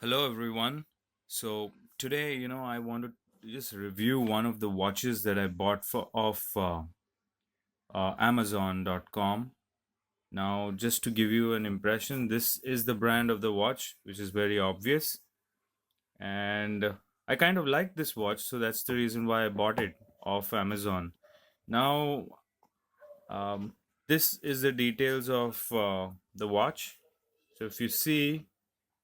Hello, everyone. So today, I want to just review one of the watches that I bought for off Amazon.com. Now, just to give you an impression, this is the brand of the watch, which is very obvious, and I kind of like this watch, so that's the reason why I bought it off Amazon. Now, um, this is the details of the watch. So if you see,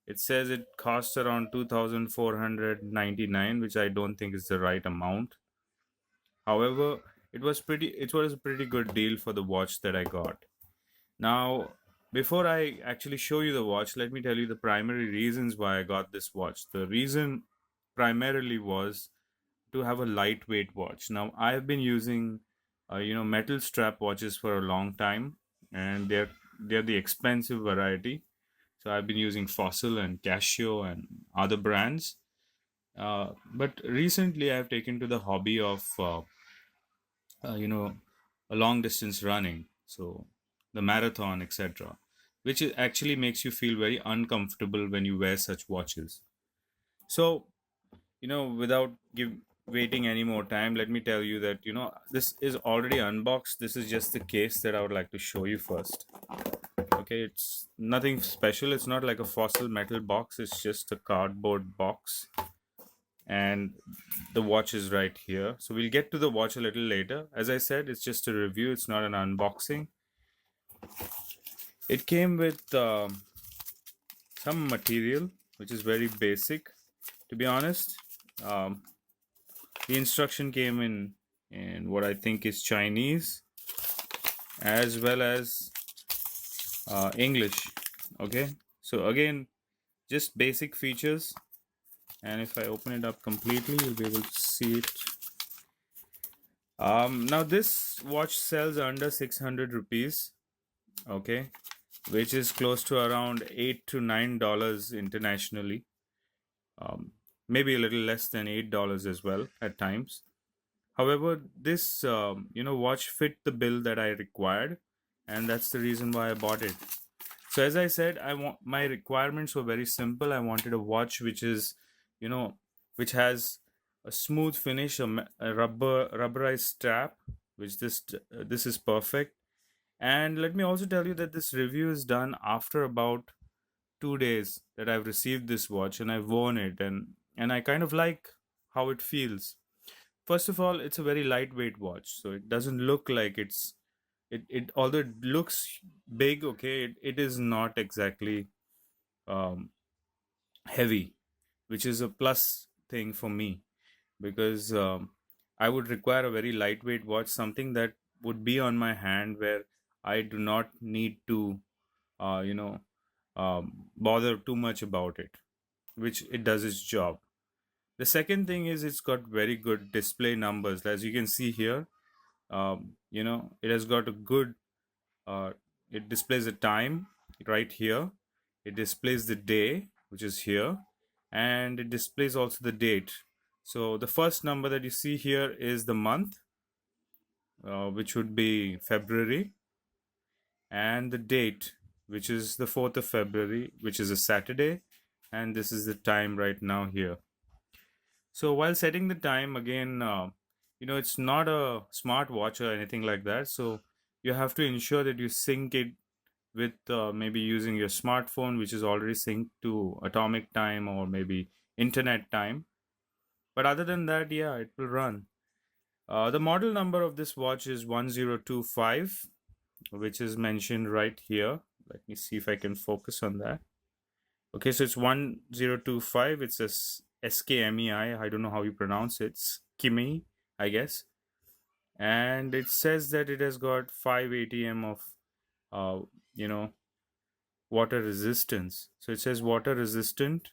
it says it costs around 2,499, which I don't think is the right amount. However, it was a pretty good deal for the watch that I got. Now, before I actually show you the watch, let me tell you the primary reasons why I got this watch. The reason primarily was to have a lightweight watch. Now, I have been using metal strap watches for a long time, and they're the expensive variety. So I've been using Fossil and Casio and other brands. But recently, I've taken to the hobby of uh, you know a long distance running, so the marathon, etc., which actually makes you feel very uncomfortable when you wear such watches. So without waiting any more time, let me tell you that this is already unboxed. This is just the case that I would like to show you first. Okay, it's nothing special. It's not like a Fossil metal box. It's just a cardboard box, and the watch is right here. So we'll get to the watch a little later. As I said, it's just a review. It's not an unboxing. It came with some material which is very basic, to be honest. Um, the instruction came in what I think is Chinese, as well as English. Okay, so again, just basic features. And if I open it up completely, you'll be able to see it. Now this watch sells under 600 rupees, okay, which is close to around $8 to $9 internationally. Um, Maybe a little less than $8 as well at times. However, this watch fit the bill that I required, and that's the reason why I bought it. So as I said, I want my requirements were very simple. I wanted a watch which is, you know, which has a smooth finish, a rubberized strap, which this is perfect. And let me also tell you that this review is done after about 2 days that I've received this watch and I've worn it, and I kind of like how it feels. First of all, it's a very lightweight watch, so it doesn't look like it although it looks big, okay, it is not exactly um, heavy, which is a plus thing for me because I would require a very lightweight watch, something that would be on my hand where I do not need to uh, you know bother too much about it, which it does its job. The second thing is it's got very good display numbers, as you can see here. It has got a good uh, it displays the time right here, it displays the day, which is here, and it displays also the date. So the first number that you see here is the month, which would be February, and the date, which is the 4th of February, which is a Saturday, and this is the time right now here. So while setting the time, again, it's not a smart watch or anything like that, so you have to ensure that you sync it with maybe using your smartphone, which is already synced to atomic time or maybe internet time. But other than that, yeah, it will run. The model number of this watch is 1025, which is mentioned right here. Let me see if I can focus on that. Okay, so it's 1025. It says SKMEI. I don't know how you pronounce it. SKMEI, I guess. And it says that it has got 5 ATM of, uh, you know, water resistance. So it says water resistant.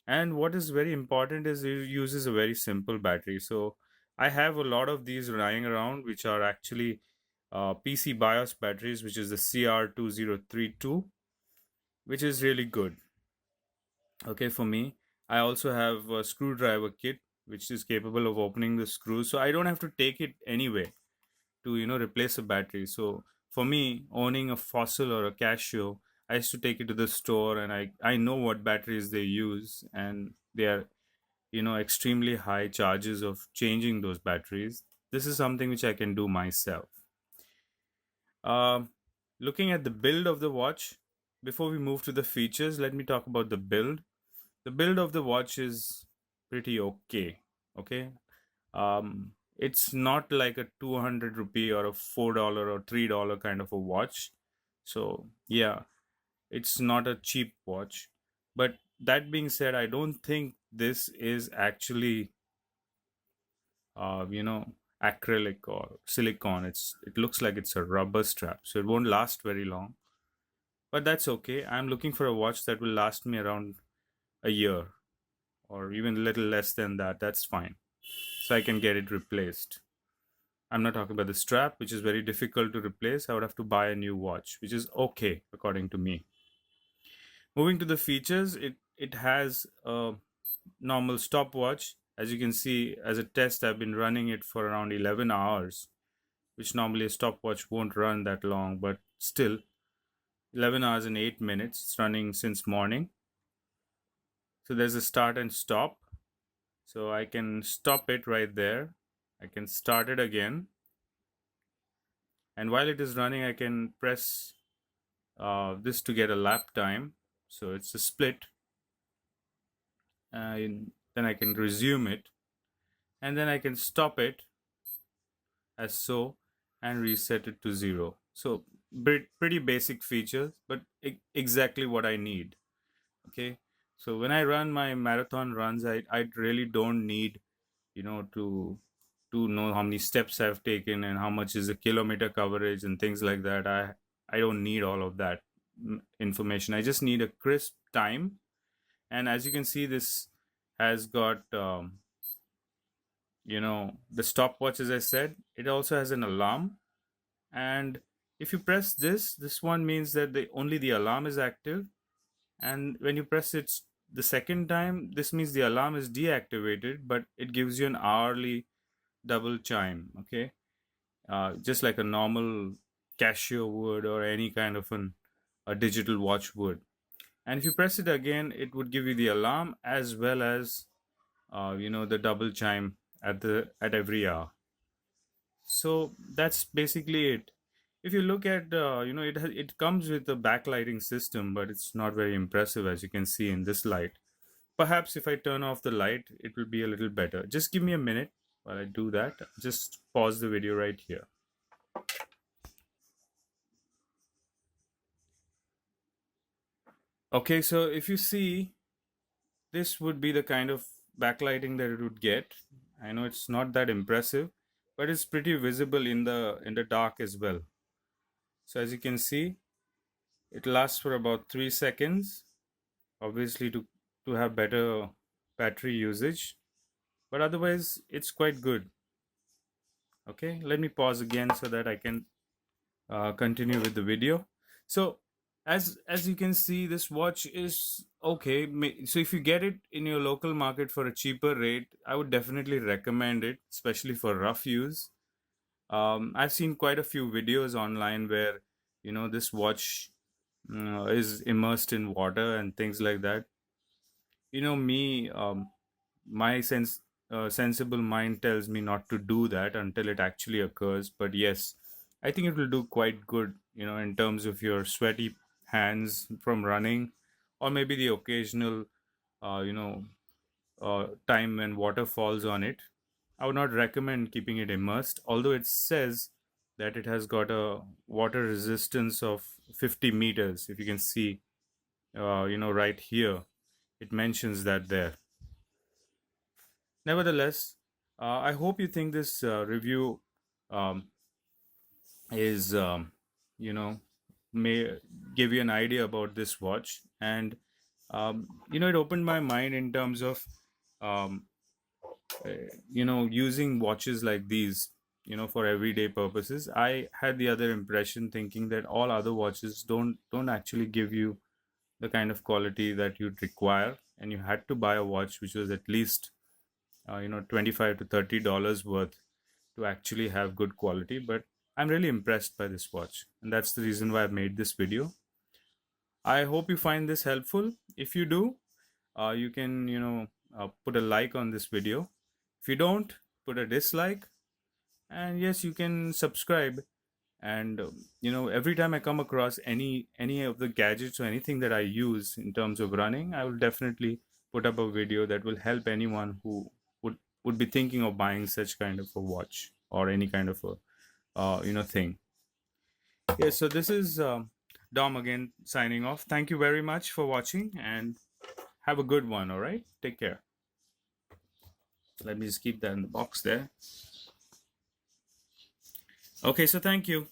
And what is very important is it uses a very simple battery. So I have a lot of these lying around, which are actually PC BIOS batteries, which is the CR2032, which is really good. Okay, for me, I also have a screwdriver kit, which is capable of opening the screws. So I don't have to take it anyway to replace a battery. So for me, owning a Fossil or a Casio, I used to take it to the store, and I know what batteries they use, and they are, extremely high charges of changing those batteries. This is something which I can do myself. Um, Looking at the build of the watch, before we move to the features, let me talk about the build. The build of the watch is pretty okay. Okay. It's not like a 200 rupee or a $4 or $3 kind of a watch. So, yeah, it's not a cheap watch. But that being said, I don't think this is actually, uh, you know, acrylic or silicone. It looks like it's a rubber strap, so it won't last very long. But that's okay. I'm looking for a watch that will last me around a year or even a little less than that. That's fine. So I can get it replaced. I'm not talking about the strap, which is very difficult to replace. I would have to buy a new watch, which is okay according to me. Moving to the features, it has a normal stopwatch. As you can see, as a test, I've been running it for around 11 hours, which normally a stopwatch won't run that long, but still 11 hours and 8 minutes. It's running since morning. So there's a start and stop. So I can stop it right there. I can start it again. And while it is running, I can press this to get a lap time. So it's a split. Then I can resume it. And then I can stop it as so and reset it to 0. So pretty basic features, but exactly what I need. Okay. So when I run my marathon runs, I really don't need, to know how many steps I've taken and how much is the kilometer coverage and things like that. I don't need all of that information. I just need a crisp time. And as you can see, this has got the stopwatch. As I said, it also has an alarm, and if you press this one means that only the alarm is active, and when you press it the second time, this means the alarm is deactivated, but it gives you an hourly double chime. Okay. Just like a normal Casio would, or any kind of a digital watch would. And if you press it again, it would give you the alarm as well as the double chime at every hour. So that's basically it. If you look at it comes with a backlighting system, but it's not very impressive, as you can see in this light. Perhaps if I turn off the light, it will be a little better. Just give me a minute while I do that. Just pause the video right here. Okay, so if you see, this would be the kind of backlighting that it would get. I know it's not that impressive, but it's pretty visible in the dark as well. So as you can see, it lasts for about 3 seconds, obviously to have better battery usage, but otherwise it's quite good. Okay, let me pause again so that I can continue with the video. So as you can see, this watch is okay. So if you get it in your local market for a cheaper rate, I would definitely recommend it, especially for rough use. I've seen quite a few videos online where this watch is immersed in water and things like that. Me, my sensible mind tells me not to do that until it actually occurs. But yes, I think it will do quite good, in terms of your sweaty hands from running, or maybe the occasional uh, you know time when water falls on it. I would not recommend keeping it immersed, although it says that it has got a water resistance of 50 meters. If you can see, right here, it mentions that there. Nevertheless, I hope you think this review um, is, you know, may give you an idea about this watch. And, it opened my mind in terms of, um, using watches like these, for everyday purposes. I had the other impression thinking that all other watches don't actually give you the kind of quality that you'd require, and you had to buy a watch which was at least 25 to $30 worth to actually have good quality. But I'm really impressed by this watch, and that's the reason why I made this video. I hope you find this helpful. If you do, you can put a like on this video. If you don't, put a dislike, and yes, you can subscribe. And every time I come across any of the gadgets or anything that I use in terms of running, I will definitely put up a video that will help anyone who would be thinking of buying such kind of a watch or any kind of a thing. Yes, so this is Dom again signing off. Thank you very much for watching and have a good one. All right, take care. Let me just keep that in the box there. Okay, so thank you.